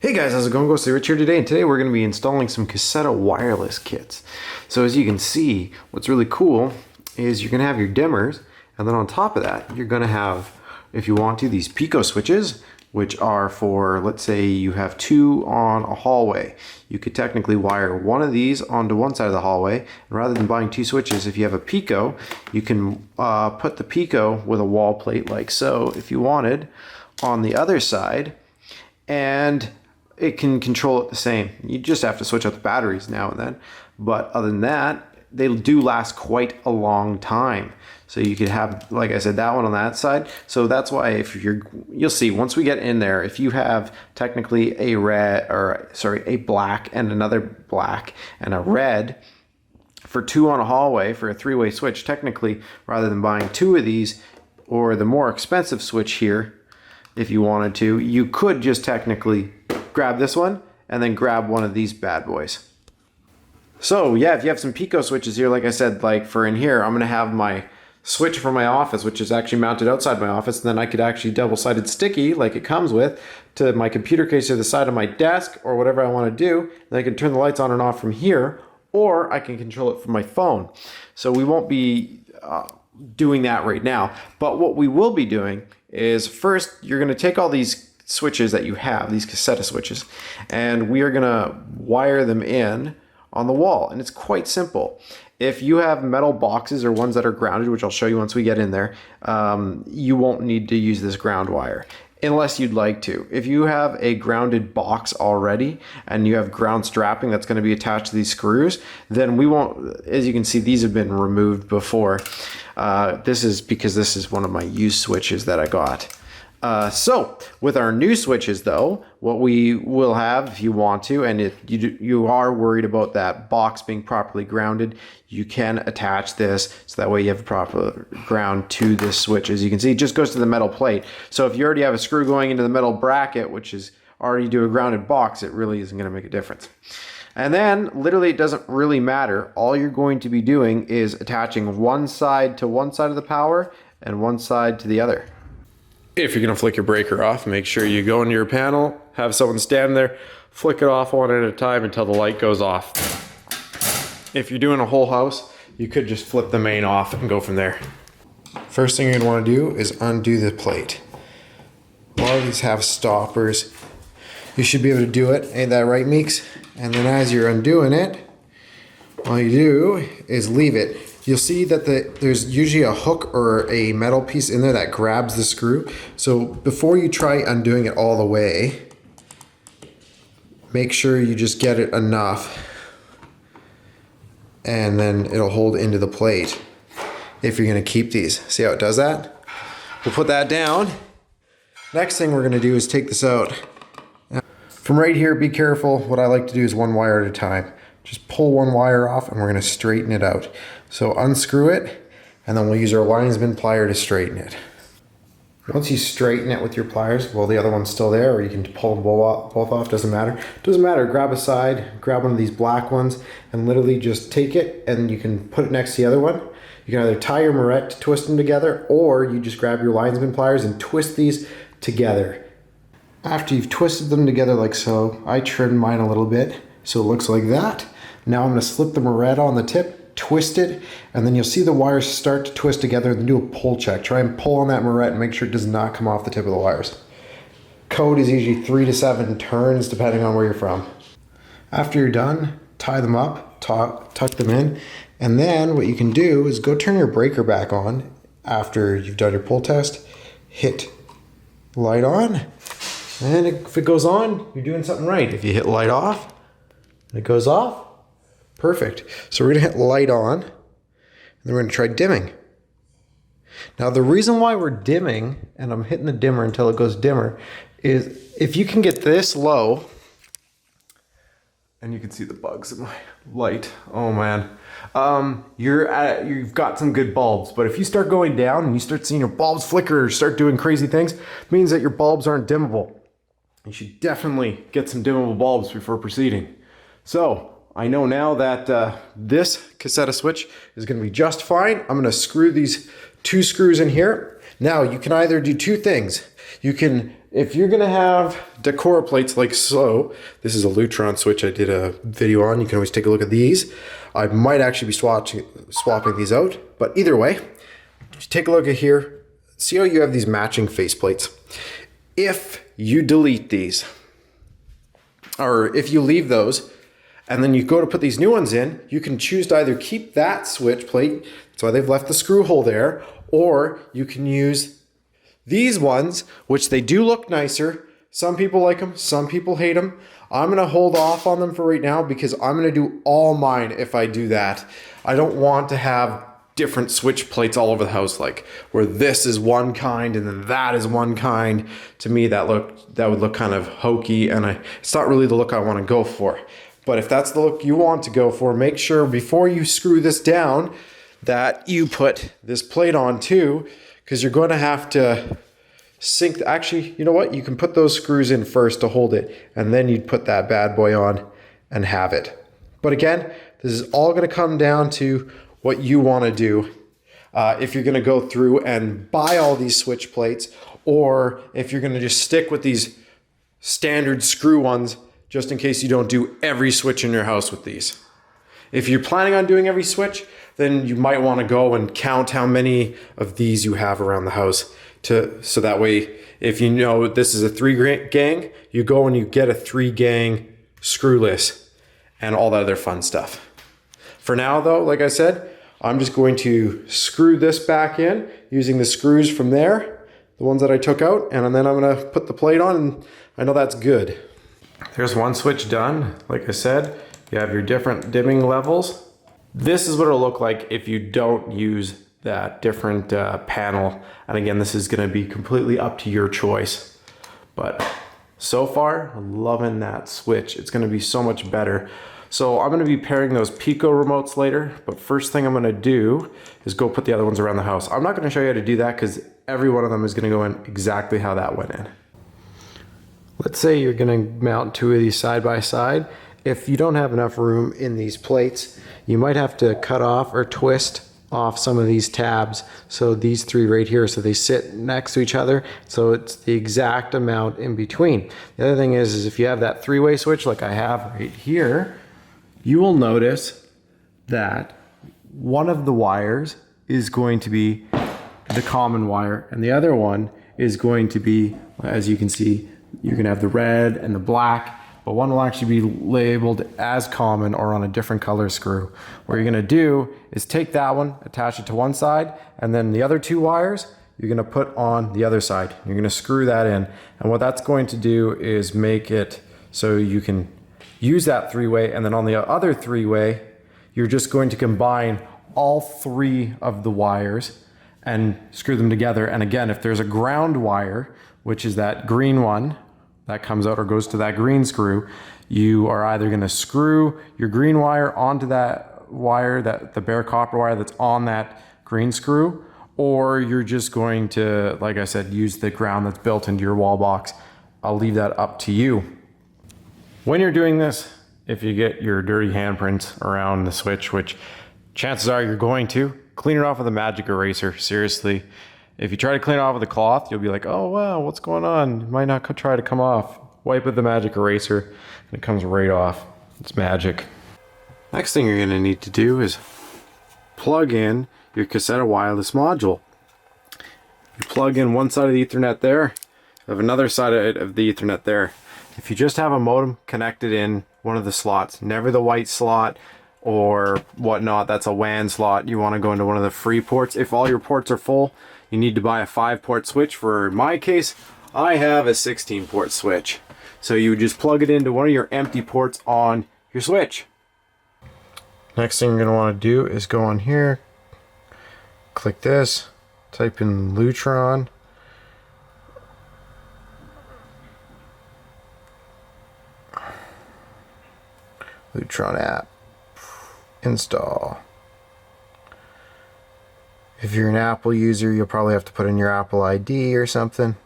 Hey guys, how's it going? Ghostly Rich here today, and today we're going to be installing some Caseta wireless kits. So as you can see, what's really cool is you're going to have your dimmers, and then on top of that, you're going to have, if you want to, these pico switches, which are for, let's say you have two on a hallway. You could technically wire one of these onto one side of the hallway, and rather than buying two switches, if you have a pico, you can put the pico with a wall plate like so, if you wanted, on the other side, and it can control it the same. You just have to switch out the batteries now and then. But other than that, they do last quite a long time. So you could have, like I said, that one on that side. So that's why you'll see once we get in there, if you have technically a black and another black and a red for two on a hallway for a three-way switch, technically, rather than buying two of these or the more expensive switch here, if you wanted to, you could just technically grab this one and then grab one of these bad boys. So yeah, if you have some pico switches here, like I said, like for in here, I'm gonna have my switch for my office, which is actually mounted outside my office, and then I could actually double-sided sticky, like it comes with, to my computer case or the side of my desk or whatever I want to do. Then I can turn the lights on and off from here, or I can control it from my phone. So we won't be doing that right now, but what we will be doing is first you're going to take all these switches that you have, these Caseta switches, and we are going to wire them in on the wall. And it's quite simple. If you have metal boxes or ones that are grounded, which I'll show you once we get in there, you won't need to use this ground wire unless you'd like to. If you have a grounded box already and you have ground strapping that's going to be attached to these screws, then we won't, as you can see, these have been removed before. This is because this is one of my used switches that I got. So with our new switches though, what we will have, if you want to, and if you are worried about that box being properly grounded, you can attach this so that way you have a proper ground to this switch. As you can see, it just goes to the metal plate. So if you already have a screw going into the metal bracket, which is already to a grounded box, it really isn't going to make a difference. And then literally it doesn't really matter. All you're going to be doing is attaching one side to one side of the power and one side to the other. If you're going to flick your breaker off, make sure you go into your panel, have someone stand there, flick it off one at a time until the light goes off. If you're doing a whole house, you could just flip the main off and go from there. First thing you'd want to do is undo the plate. A lot of these have stoppers. You should be able to do it. Ain't that right, Meeks? And then as you're undoing it, all you do is leave it. You'll see that there's usually a hook or a metal piece in there that grabs the screw. So before you try undoing it all the way, make sure you just get it enough, and then it'll hold into the plate if you're gonna keep these. See how it does that? We'll put that down. Next thing we're gonna do is take this out. From right here, be careful. What I like to do is one wire at a time. Just pull one wire off and we're gonna straighten it out. So unscrew it, and then we'll use our linesman plier to straighten it. Once you straighten it with your pliers, well, the other one's still there, or you can pull them both off, doesn't matter. Doesn't matter, grab a side, grab one of these black ones, and literally just take it, and you can put it next to the other one. You can either tie your moret to twist them together, or you just grab your linesman pliers and twist these together. After you've twisted them together like so, I trimmed mine a little bit, so it looks like that. Now I'm gonna slip the moret on the tip, twist it, and then you'll see the wires start to twist together, and then do a pull check. Try and pull on that moret and make sure it does not come off the tip of the wires. Code is usually 3 to 7 turns depending on where you're from. After you're done, tie them up, tuck them in, and then what you can do is go turn your breaker back on after you've done your pull test, hit light on, and if it goes on, you're doing something right. If you hit light off and it goes off, perfect. So we're gonna hit light on, and then we're gonna try dimming. Now the reason why we're dimming, and I'm hitting the dimmer until it goes dimmer, is if you can get this low, and you can see the bugs in my light, oh man, you've got some good bulbs. But if you start going down and you start seeing your bulbs flicker or start doing crazy things, it means that your bulbs aren't dimmable. You should definitely get some dimmable bulbs before proceeding. So I know now that this Caseta switch is going to be just fine. I'm going to screw these two screws in here. Now you can either do two things. You can if you're gonna have decor plates like so, this is a Lutron switch I did a video on. You can always take a look at these. I might actually be swapping these out, but either way, just take a look at here. See how you have these matching faceplates. If you delete these, or if you leave those, and then you go to put these new ones in, you can choose to either keep that switch plate, that's why they've left the screw hole there, or you can use these ones, which they do look nicer. Some people like them, some people hate them. I'm gonna hold off on them for right now because I'm gonna do all mine if I do that. I don't want to have different switch plates all over the house, like where this is one kind and then that is one kind. To me, that would look kind of hokey, and it's not really the look I wanna go for. But if that's the look you want to go for, make sure before you screw this down that you put this plate on too, because you're going to have to sink. Actually, you know what? You can put those screws in first to hold it, and then you'd put that bad boy on and have it. But again, this is all going to come down to what you want to do. If you're going to go through and buy all these switch plates, or if you're going to just stick with these standard screw ones, just in case you don't do every switch in your house with these. If you're planning on doing every switch, then you might want to go and count how many of these you have around the house, so that way, if you know this is a 3-gang, you go and you get a 3-gang screwless and all that other fun stuff. For now though, like I said, I'm just going to screw this back in using the screws from there, the ones that I took out, and then I'm going to put the plate on, and I know that's good. There's one switch done. Like I said, you have your different dimming levels. This is what it'll look like if you don't use that different panel. And again, this is going to be completely up to your choice. But so far, I'm loving that switch. It's going to be so much better. So I'm going to be pairing those pico remotes later. But first thing I'm going to do is go put the other ones around the house. I'm not going to show you how to do that because every one of them is going to go in exactly how that went in. Let's say you're going to mount 2 of these side by side. If you don't have enough room in these plates, you might have to cut off or twist off some of these tabs. So these 3 right here, so they sit next to each other. So it's the exact amount in between. The other thing is if you have that 3-way switch like I have right here, you will notice that one of the wires is going to be the common wire, and the other one is going to be, as you can see, you can have the red and the black, but one will actually be labeled as common or on a different color screw. What you're gonna do is take that one, attach it to one side, and then the other 2 wires, you're gonna put on the other side. You're gonna screw that in. And what that's going to do is make it so you can use that 3-way, and then on the other 3-way, you're just going to combine all 3 of the wires and screw them together. And again, if there's a ground wire, which is that green one that comes out or goes to that green screw, you are either going to screw your green wire onto that wire, the bare copper wire that's on that green screw, or you're just going to, like I said, use the ground that's built into your wall box. I'll leave that up to you. When you're doing this, if you get your dirty handprints around the switch, which chances are you're going to, clean it off with a magic eraser. Seriously. If you try to clean it off with a cloth, you'll be like, oh wow, what's going on? It might not try to come off. Wipe with the magic eraser and it comes right off. It's magic. Next thing you're gonna need to do is plug in your Caseta wireless module. You plug in one side of the Ethernet there, you have another side of the Ethernet there. If you just have a modem connected in one of the slots, never the white slot or whatnot, that's a WAN slot, you wanna go into one of the free ports. If all your ports are full, you need to buy a 5-port switch. For my case, I have a 16-port switch. So you would just plug it into one of your empty ports on your switch. Next thing you're going to want to do is go on here, click this, type in Lutron. Lutron app, install. If you're an Apple user, you'll probably have to put in your Apple ID or something.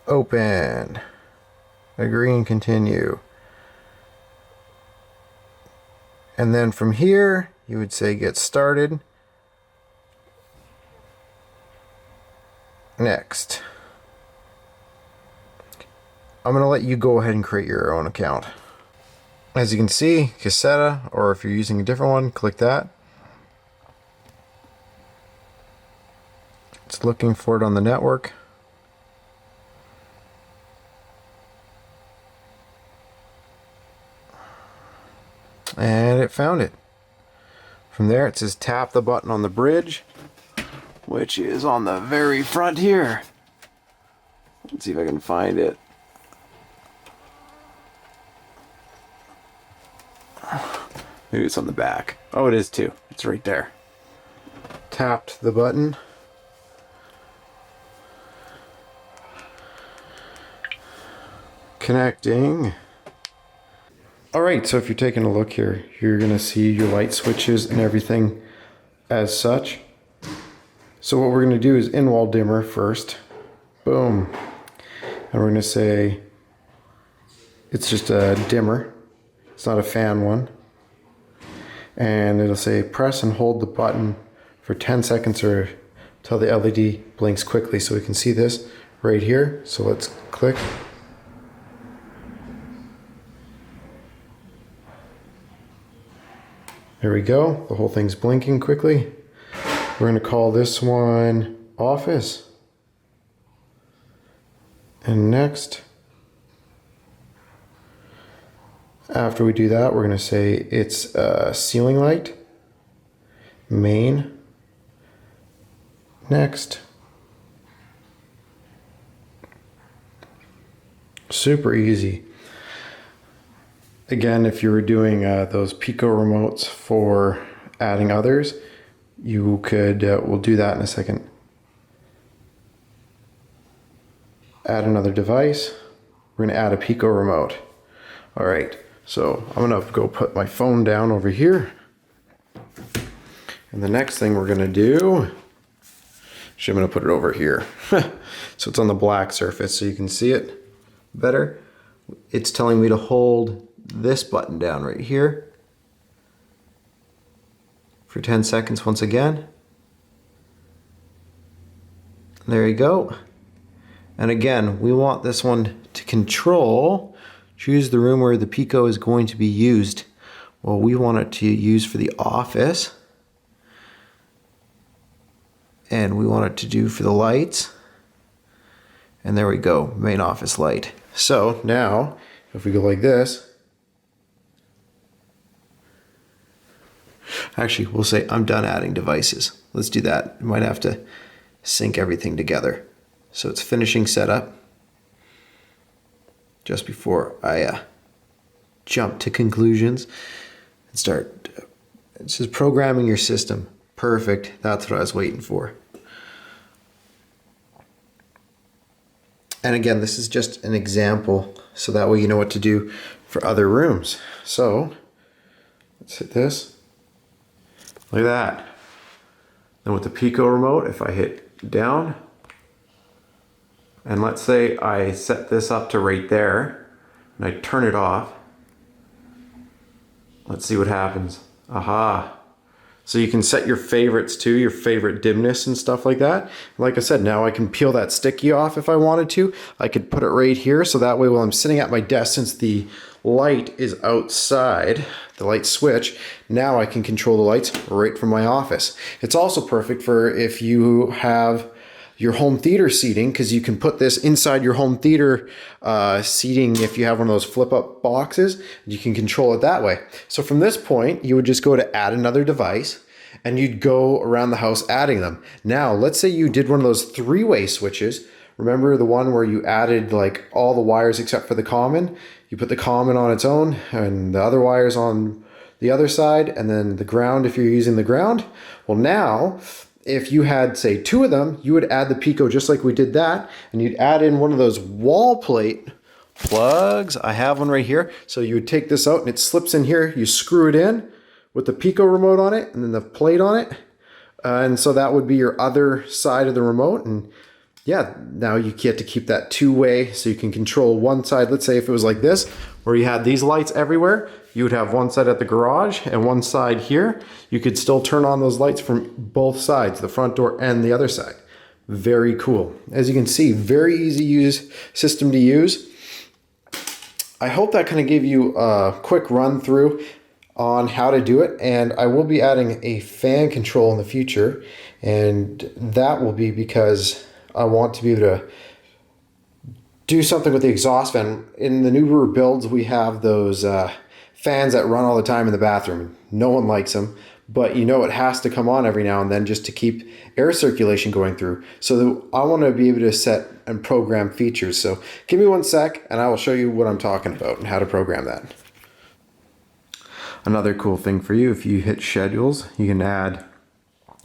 Open. Agree and continue. And then from here, you would say get started. Next, I'm going to let you go ahead and create your own account. As you can see, Caseta, or if you're using a different one, click that. It's looking for it on the network. And it found it. From there it says tap the button on the bridge, which is on the very front here. Let's see if I can find it. Maybe it's on the back. Oh, it is too. It's right there. Tapped the button. Connecting. Alright, so if you're taking a look here, you're going to see your light switches and everything as such. So what we're going to do is in-wall dimmer first. Boom. And we're going to say it's just a dimmer. It's not a fan one. And it'll say press and hold the button for 10 seconds or till the LED blinks quickly, so we can see this right here. So let's click. There we go. The whole thing's blinking quickly. We're going to call this one office. And next, after we do that, we're going to say it's ceiling light, main, next. Super easy. Again, if you were doing those pico remotes for adding others, you could, we'll do that in a second. Add another device. We're going to add a pico remote. All right. So I'm going to go put my phone down over here. And the next thing we're going to do, actually I'm going to put it over here. So it's on the black surface so you can see it better. It's telling me to hold this button down right here for 10 seconds once again. There you go. And again, we want this one to control. Choose the room where the pico is going to be used. Well, we want it to use for the office. And we want it to do for the lights. And there we go, main office light. So now, if we go like this, actually, we'll say I'm done adding devices. Let's do that. I might have to sync everything together. So it's finishing setup. Just before I jump to conclusions and start, it's just programming your system. Perfect. That's what I was waiting for. And again, this is just an example, so that way you know what to do for other rooms. So let's hit this. Look at that. Then with the pico remote, if I hit down, and let's say I set this up to right there, and I turn it off. Let's see what happens. Aha. So you can set your favorites too, your favorite dimness and stuff like that. Like I said, now I can peel that sticky off if I wanted to. I could put it right here, so that way while I'm sitting at my desk, since the light is outside, the light switch, now I can control the lights right from my office. It's also perfect for if you have your home theater seating, because you can put this inside your home theater seating. If you have one of those flip up boxes, you can control it that way. So from this point, you would just go to add another device and you'd go around the house adding them. Now, let's say you did one of those three-way switches. Remember the one where you added like all the wires except for the common? You put the common on its own and the other wires on the other side, and then the ground if you're using the ground. Well, now, if you had, say, two of them, you would add the pico just like we did that, and you'd add in one of those wall plate plugs. I have one right here. So you would take this out and it slips in here. You screw it in with the pico remote on it and then the plate on it. And so that would be your other side of the remote. And yeah, now you get to keep that two-way so you can control one side. Let's say if it was like this, where you had these lights everywhere, you would have one side at the garage and one side here. You could still turn on those lights from both sides, the front door and the other side. Very cool. As you can see, very easy use system to use. I hope that kind of gave you a quick run through on how to do it, and I will be adding a fan control in the future, and that will be because I want to be able to do something with the exhaust fan. In the newer builds, we have those fans that run all the time in the bathroom. No one likes them, but you know it has to come on every now and then just to keep air circulation going through. So I want to be able to set and program features. So give me 1 sec and I will show you what I'm talking about and how to program that. Another cool thing for you, if you hit schedules, you can add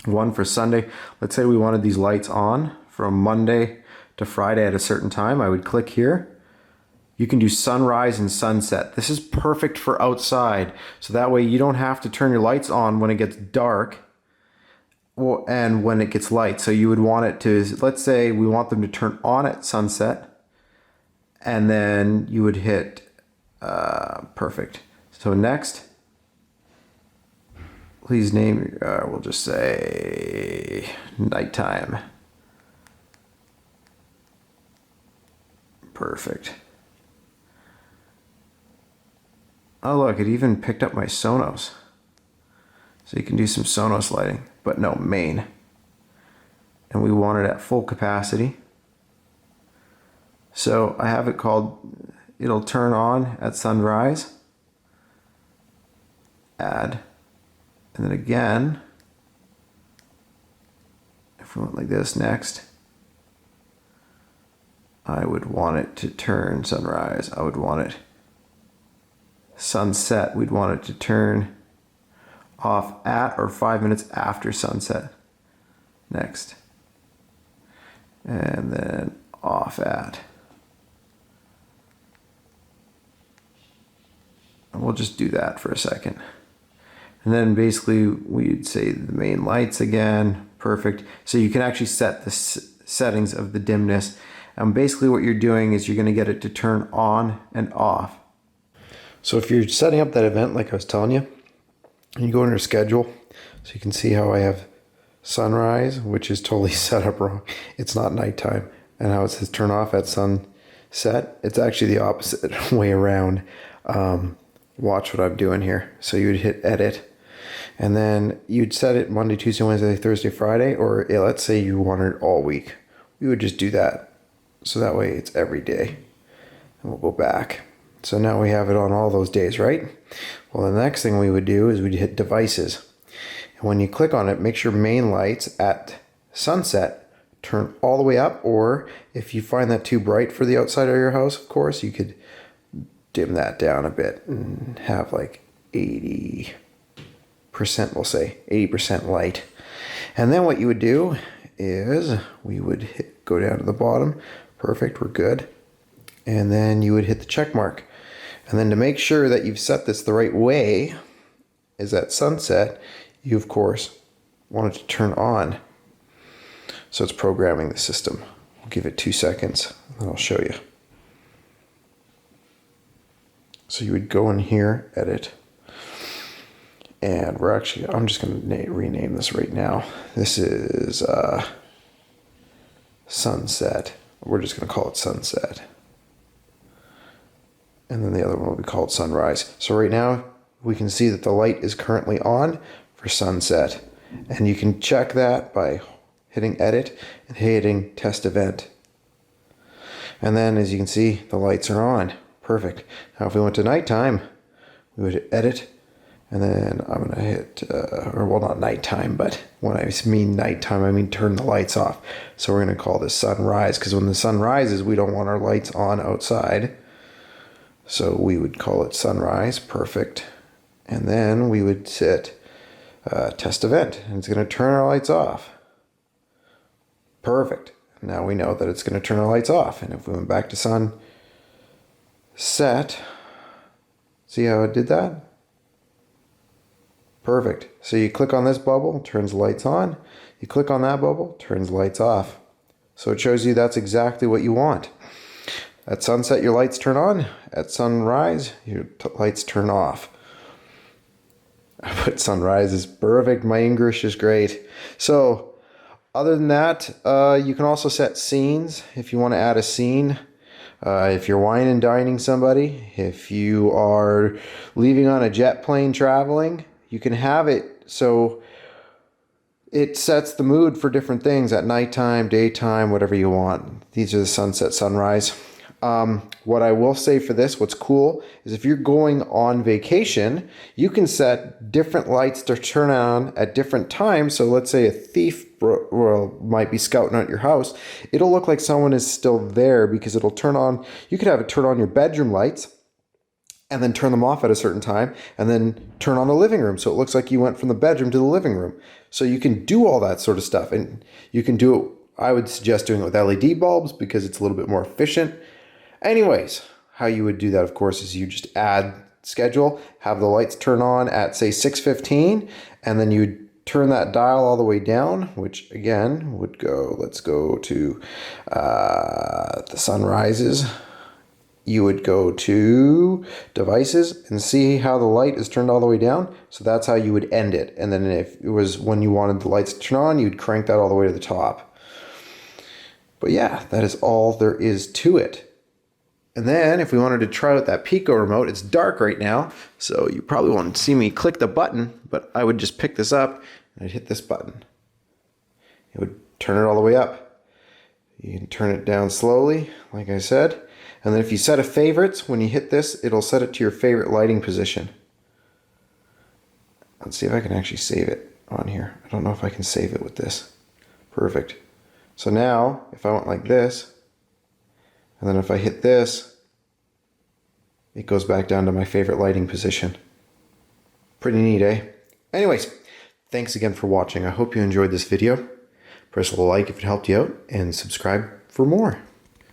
one for Sunday. Let's say we wanted these lights on from Monday to Friday at a certain time. I would click here. You can do sunrise and sunset. This is perfect for outside. So that way you don't have to turn your lights on when it gets dark and when it gets light. So you would want it to, let's say we want them to turn on at sunset, and then you would hit perfect. So next, please name, we'll just say nighttime. Perfect. Oh look, it even picked up my Sonos. So you can do some Sonos lighting, but no, main. And we want it at full capacity. So I have it called, it'll turn on at sunrise. Add. And then again, if we went like this next, I would want it to turn sunrise. I would want it sunset. We'd want it to turn off at or 5 minutes after sunset. Next. And then off at. And we'll just do that for a second. And then basically we'd say the main lights again. Perfect. So you can actually set the settings of the dimness. And basically what you're doing is you're going to get it to turn on and off. So if you're setting up that event like I was telling you, you go under schedule. So you can see how I have sunrise, which is totally set up wrong. It's not nighttime. And how it says turn off at sunset. It's actually the opposite way around. Watch what I'm doing here. So you would hit edit. And then you'd set it Monday, Tuesday, Wednesday, Thursday, Friday. Or let's say you wanted it all week. We would just do that. So that way it's every day. And we'll go back. So now we have it on all those days, right? Well, the next thing we would do is we'd hit devices. And when you click on it, make sure main lights at sunset turn all the way up. Or if you find that too bright for the outside of your house, of course, you could dim that down a bit and have like 80%, we'll say, 80% light. And then what you would do is we would go down to the bottom. Perfect, we're good. And then you would hit the check mark. And then to make sure that you've set this the right way is at sunset, you of course want it to turn on. So it's programming the system. I'll give it 2 seconds and I'll show you. So you would go in here, edit. And I'm just going to rename this right now. This is sunset. We're just going to call it sunset. And then the other one will be called sunrise. So right now we can see that the light is currently on for sunset. And you can check that by hitting edit and hitting test event. And then as you can see, the lights are on. Perfect. Now if we went to nighttime, we would hit edit. And then I'm going to hit, or well, not nighttime, but when I mean nighttime, I mean turn the lights off. So we're going to call this sunrise, because when the sun rises, we don't want our lights on outside. So we would call it sunrise. Perfect. And then we would set test event, and it's going to turn our lights off. Perfect. Now we know that it's going to turn our lights off. And if we went back to sunset, see how it did that? Perfect. So you click on this bubble, turns lights on. You click on that bubble, turns lights off. So it shows you that's exactly what you want. At sunset, your lights turn on. At sunrise, your lights turn off. But sunrise is perfect. My English is great. So Other than that, you can also set scenes if you want to add a scene. If you're wine and dining somebody, if you are leaving on a jet plane traveling, you can have it so it sets the mood for different things at nighttime, daytime, whatever you want. These are the sunset, sunrise. What I will say for this, what's cool, is if you're going on vacation, you can set different lights to turn on at different times. So let's say a thief might be scouting out your house. It'll look like someone is still there because it'll turn on, you could have it turn on your bedroom lights and then turn them off at a certain time and then turn on the living room. So it looks like you went from the bedroom to the living room. So you can do all that sort of stuff. And you can do it, I would suggest doing it with LED bulbs because it's a little bit more efficient. Anyways, how you would do that, of course, is you just add schedule, have the lights turn on at, say, 6:15, and then you turn that dial all the way down, which, again, would go, let's go to the sunrises. You would go to devices and see how the light is turned all the way down. So that's how you would end it. And then if it was when you wanted the lights to turn on, you'd crank that all the way to the top. But yeah, that is all there is to it. And then if we wanted to try out that Pico remote, it's dark right now, so you probably won't see me click the button, but I would just pick this up and I'd hit this button. It would turn it all the way up. You can turn it down slowly, like I said. And then if you set a favorites, when you hit this, it'll set it to your favorite lighting position. Let's see if I can actually save it on here. I don't know if I can save it with this. Perfect. So now, if I went like this, and then if I hit this, it goes back down to my favorite lighting position. Pretty neat, eh? Anyways, thanks again for watching. I hope you enjoyed this video. Press a like if it helped you out, and subscribe for more.